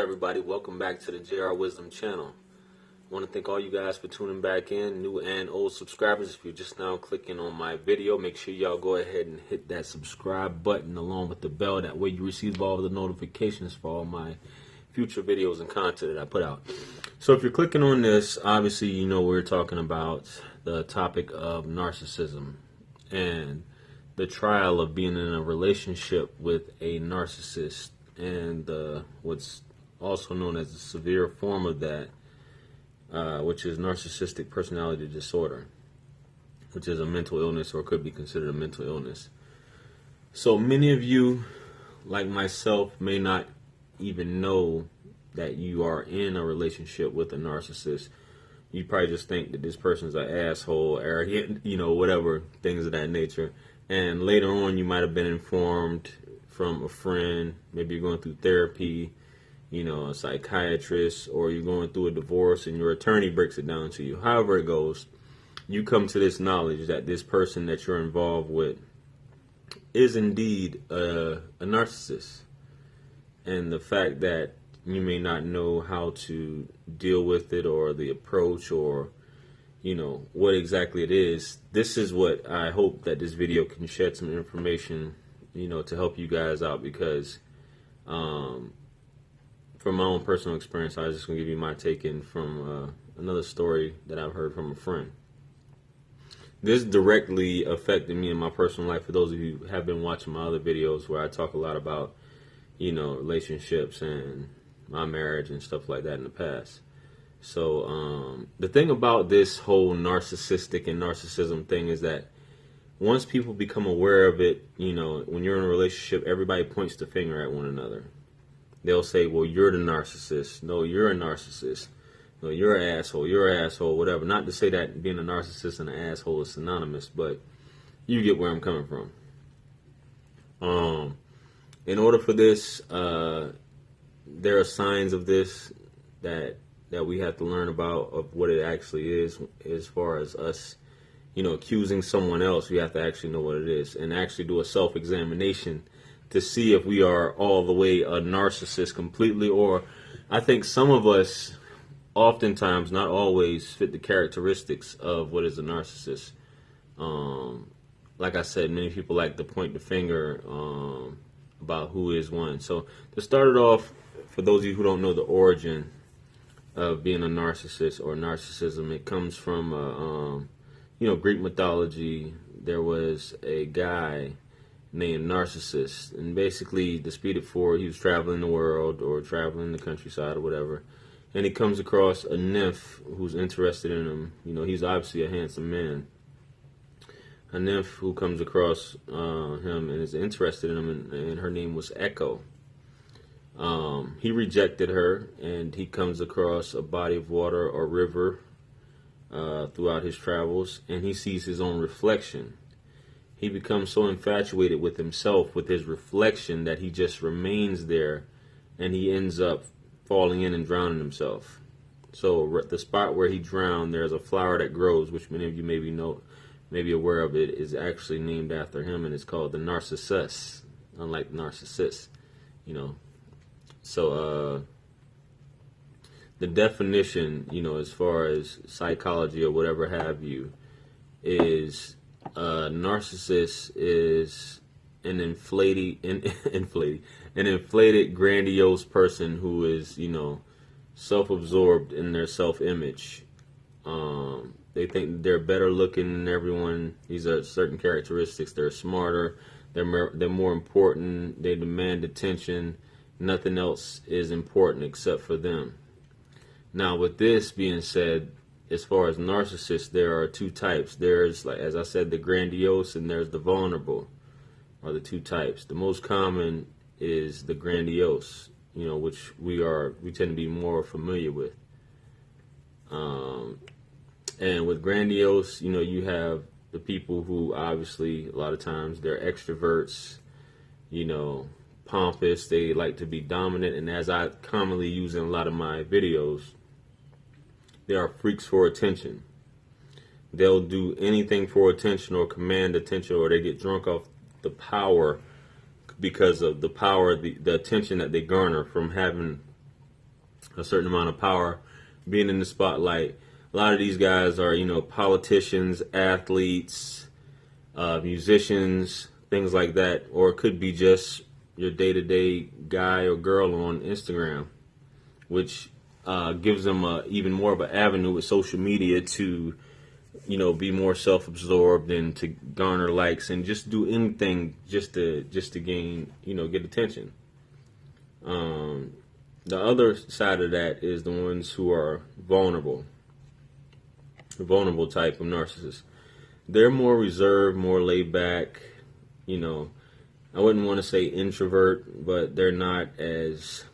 everybody? Welcome back to the JR Wisdom channel. I want to thank all you guys for tuning back in, new and old subscribers. If you're just now clicking on my video, make sure y'all go ahead and hit that subscribe button along with the bell. That way you receive all the notifications for all my future videos and content that I put out. So if you're clicking on this, obviously you know we're talking about the topic of narcissism and the trial of being in a relationship with a narcissist, and what's also known as the severe form of that, which is narcissistic personality disorder, which is a mental illness or could be considered a mental illness. So many of you, like myself, may not even know that you are in a relationship with a narcissist. You probably just think that this person's an asshole, arrogant, whatever, things of that nature. And later on, you might have been informed from a friend, maybe you're going through therapy, a psychiatrist, or you're going through a divorce and your attorney breaks it down to you. However it goes, you come to this knowledge that this person that you're involved with is indeed a narcissist. And the fact that you may not know how to deal with it or the approach or what exactly it is. This is what I hope that this video can shed some information, to help you guys out, because from my own personal experience, I was just going to give you my take in from another story that I've heard from a friend. This directly affected me in my personal life. For those of you who have been watching my other videos where I talk a lot about, relationships and my marriage and stuff like that in the past. So the thing about this whole narcissistic and narcissism thing is that once people become aware of it, when you're in a relationship, everybody points the finger at one another. They'll say, well, you're the narcissist. No, you're a narcissist. No, you're an asshole. You're an asshole, whatever. Not to say that being a narcissist and an asshole is synonymous, but you get where I'm coming from. In order for this, there are signs of this that we have to learn about, of what it actually is. As far as us, accusing someone else, we have to actually know what it is and actually do a self-examination to see if we are all the way a narcissist completely, or I think some of us oftentimes, not always, fit the characteristics of what is a narcissist. Like I said, many people like to point the finger about who is one. So to start it off, for those of you who don't know the origin of being a narcissist or narcissism, it comes from Greek mythology. There was a guy named Narcissist, and basically the speed of four, he was traveling the world or traveling the countryside or whatever, and he comes across a nymph who's interested in him. He's obviously a handsome man. A nymph who comes across him and is interested in him, and her name was Echo. He rejected her, and he comes across a body of water or river throughout his travels, and he sees his own reflection. He becomes so infatuated with himself, with his reflection, that he just remains there, and he ends up falling in and drowning himself. So the spot where he drowned, there's a flower that grows, which many of you may be aware of. It is actually named after him, and it's called the Narcissus, unlike Narcissist, So the definition, as far as psychology or whatever have you, is narcissist is an inflated, grandiose person who is, self-absorbed in their self-image. They think they're better looking than everyone. These are certain characteristics. They're smarter. They're more important. They demand attention. Nothing else is important except for them. Now, with this being said, as far as narcissists, there are two types. There's, like as I said, the grandiose, and there's the vulnerable, are the two types. The most common is the grandiose, which we tend to be more familiar with. And with grandiose, you have the people who obviously a lot of times they're extroverts, pompous. They like to be dominant, and as I commonly use in a lot of my videos, they are freaks for attention. They'll do anything for attention or command attention, or they get drunk off the power because of the power, the attention that they garner from having a certain amount of power, being in the spotlight. A lot of these guys are, politicians, athletes, musicians, things like that, or it could be just your day-to-day guy or girl on Instagram, which gives them even more of an avenue with social media to, be more self-absorbed and to garner likes and just do anything just to gain, get attention. The other side of that is the ones who are vulnerable, the vulnerable type of narcissists. They're more reserved, more laid back, I wouldn't want to say introvert, but they're not as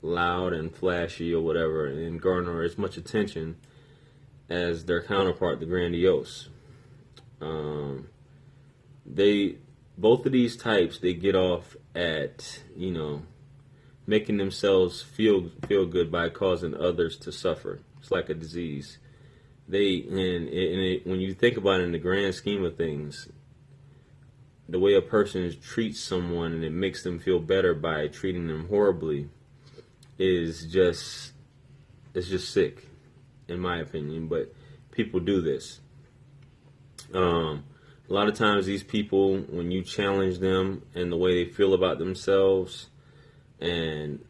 loud and flashy or whatever and garner as much attention as their counterpart, the grandiose. Both of these types, they get off at, making themselves feel good by causing others to suffer. It's like a disease. When you think about it in the grand scheme of things, the way a person treats someone and it makes them feel better by treating them horribly it's just sick, in my opinion. But people do this. A lot of times these people, when you challenge them and the way they feel about themselves, and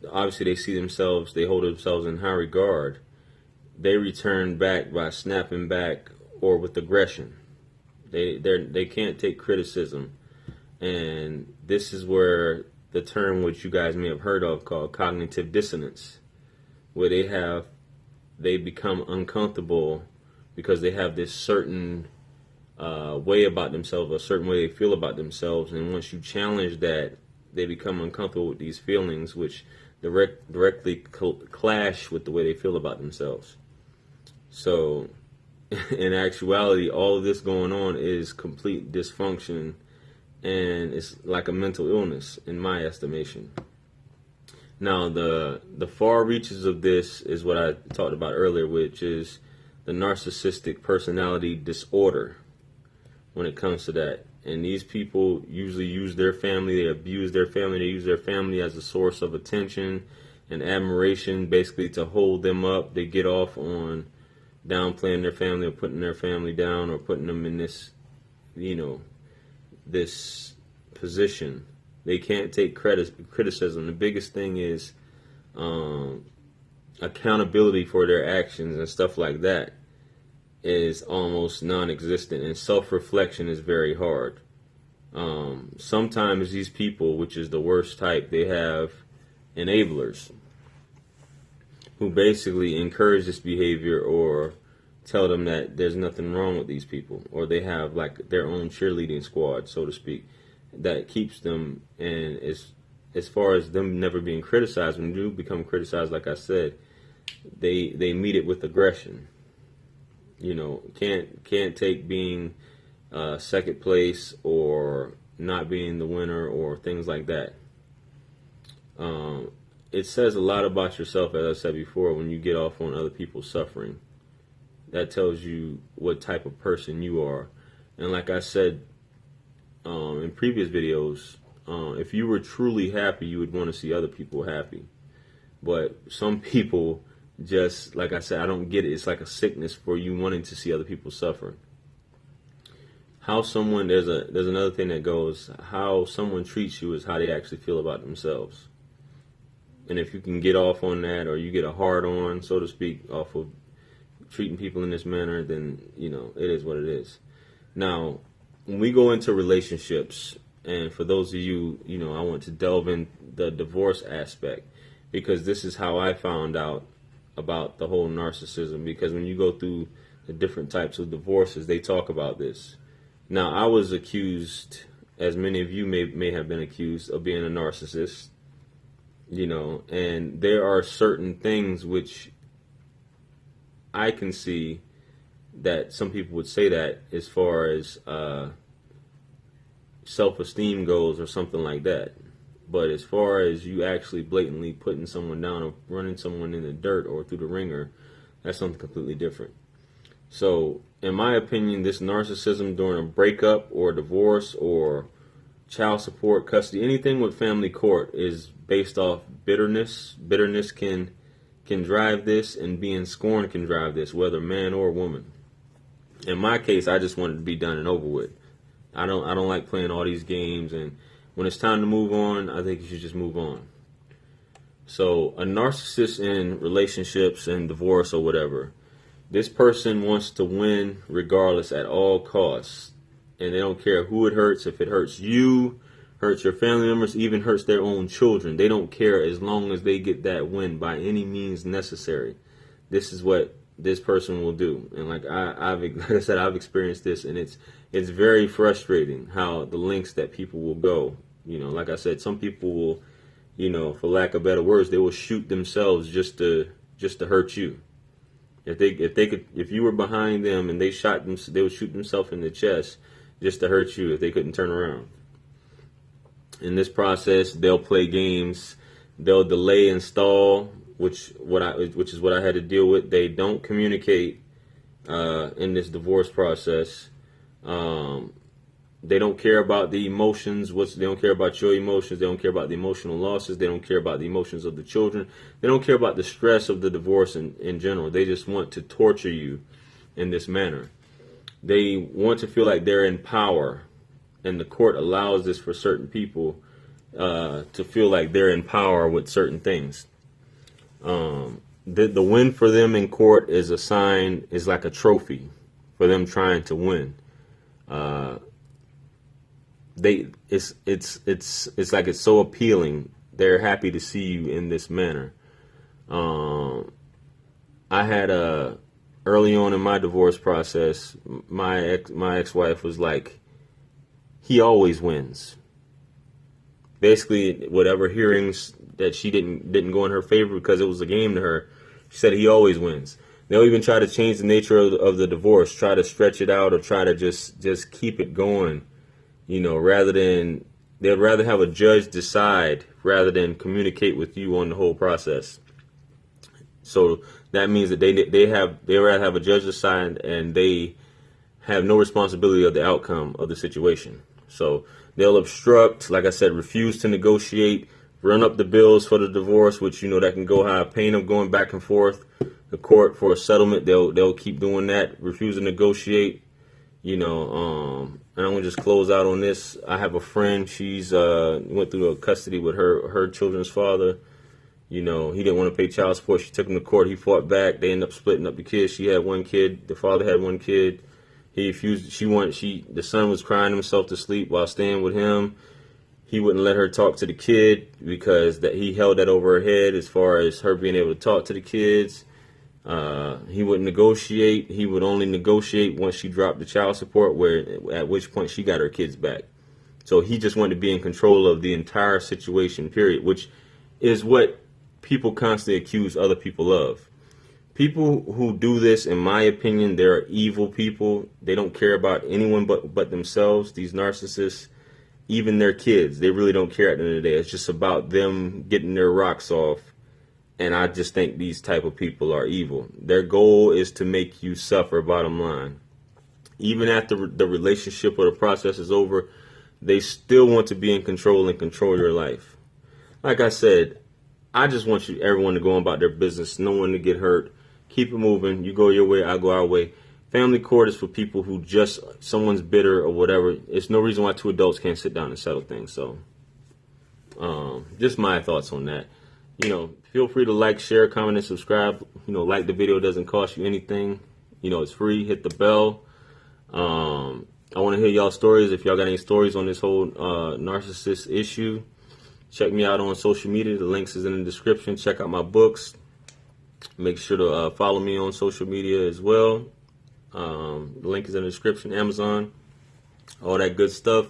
obviously they hold themselves in high regard, they return back by snapping back or with aggression. They can't take criticism, and this is where the term, which you guys may have heard of, called cognitive dissonance, where they become uncomfortable because they have this certain way about themselves, a certain way they feel about themselves, and once you challenge that, they become uncomfortable with these feelings, which directly clash with the way they feel about themselves. So in actuality, all of this going on is complete dysfunction, and it's like a mental illness, in my estimation. Now, the far reaches of this is what I talked about earlier, which is the narcissistic personality disorder when it comes to that. And these people usually use their family, they abuse their family, they use their family as a source of attention and admiration, basically to hold them up. They get off on downplaying their family or putting their family down or putting them in this, this position. They can't take criticism. The biggest thing is accountability for their actions and stuff like that is almost non-existent, and self-reflection is very hard. Sometimes these people, which is the worst type, they have enablers who basically encourage this behavior or tell them that there's nothing wrong with these people, or they have like their own cheerleading squad, so to speak, that keeps them. And as far as them never being criticized, when you do become criticized, like I said, they meet it with aggression. Can't take being second place or not being the winner or things like that. It says a lot about yourself, as I said before, when you get off on other people's suffering. That tells you what type of person you are. And like I said in previous videos, if you were truly happy, you would want to see other people happy. But some people, just like I said, I don't get it. It's like a sickness for you wanting to see other people suffer. There's another thing that goes, how someone treats you is how they actually feel about themselves. And if you can get off on that, or you get a hard on, so to speak, off of treating people in this manner, then, it is what it is. Now, when we go into relationships, and for those of you, I want to delve in the divorce aspect, because this is how I found out about the whole narcissism, because when you go through the different types of divorces, they talk about this. Now, I was accused, as many of you may have been accused, of being a narcissist, and there are certain things which I can see that some people would say that as far as self-esteem goes or something like that. But as far as you actually blatantly putting someone down or running someone in the dirt or through the ringer, that's something completely different. So, in my opinion, this narcissism during a breakup or a divorce or child support, custody, anything with family court is based off bitterness. Bitterness can can drive this, and being scorned can drive this, whether man or woman. In my case, I just wanted to be done and over with. I don't like playing all these games, and when it's time to move on, I think you should just move on. So a narcissist in relationships and divorce or whatever, this person wants to win regardless at all costs. And they don't care who it hurts. If it hurts you, hurts your family members, even hurts their own children. They don't care as long as they get that win by any means necessary. This is what this person will do. And like I said, I've experienced this, and it's very frustrating how the lengths that people will go. You know, like I said, some people will, you know, for lack of better words, they will shoot themselves just to hurt you. If you were behind them and they would shoot themselves in the chest just to hurt you if they couldn't turn around. In this process, they'll play games, they'll delay and stall, which is what I had to deal with. They don't communicate in this divorce process. They don't care about the emotions. They don't care about your emotions. They don't care about the emotional losses. They don't care about the emotions of the children. They don't care about the stress of the divorce in general. They just want to torture you in this manner. They want to feel like they're in power, and the court allows this for certain people to feel like they're in power with certain things. The win for them in court is like a trophy for them trying to win. It's like it's so appealing. They're happy to see you in this manner. I had early on in my divorce process, my ex-wife was like, he always wins. Basically, whatever hearings that she didn't go in her favor because it was a game to her, she said he always wins. They'll even try to change the nature of the divorce, try to stretch it out, or try to just keep it going. You know, they'd rather have a judge decide rather than communicate with you on the whole process. So that means that they rather have a judge decide, and they have no responsibility of the outcome of the situation. So they'll obstruct, like I said, refuse to negotiate, run up the bills for the divorce, which, you know, that can go high. Pain of going back and forth the court for a settlement, they'll keep doing that, refuse to negotiate. You know, and I'm gonna just close out on this. I have a friend. She's went through a custody with her children's father. You know, he didn't want to pay child support. She took him to court. He fought back. They ended up splitting up the kids. She had one kid. The father had one kid. He refused. The son was crying himself to sleep while staying with him. He wouldn't let her talk to the kid because he held that over her head as far as her being able to talk to the kids. He wouldn't negotiate. He would only negotiate once she dropped the child support, at which point she got her kids back. So he just wanted to be in control of the entire situation, period, which is what people constantly accuse other people of. People who do this, in my opinion, they're evil people. They don't care about anyone but themselves. These narcissists, even their kids, they really don't care at the end of the day. It's just about them getting their rocks off. And I just think these type of people are evil. Their goal is to make you suffer, bottom line. Even after the relationship or the process is over, they still want to be in control and control your life. Like I said, I just want everyone to go on about their business, no one to get hurt. Keep it moving. You go your way, I go our way. Family court is for people who someone's bitter or whatever. It's no reason why two adults can't sit down and settle things. So, just my thoughts on that. You know, feel free to like, share, comment, and subscribe. You know, like the video, doesn't cost you anything. You know, it's free. Hit the bell. I want to hear y'all stories. If y'all got any stories on this whole narcissist issue, check me out on social media. The links is in the description. Check out my books. Make sure to follow me on social media as well. The link is in the description. Amazon, all that good stuff.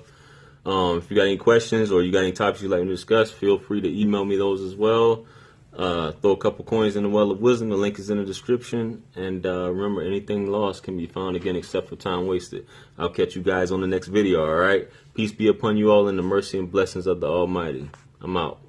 If you got any questions or you got any topics you'd like me to discuss, feel free to email me those as well. Throw a couple coins in the well of wisdom. The link is in the description. And remember, anything lost can be found again except for time wasted. I'll catch you guys on the next video, all right? Peace be upon you all in the mercy and blessings of the Almighty. I'm out.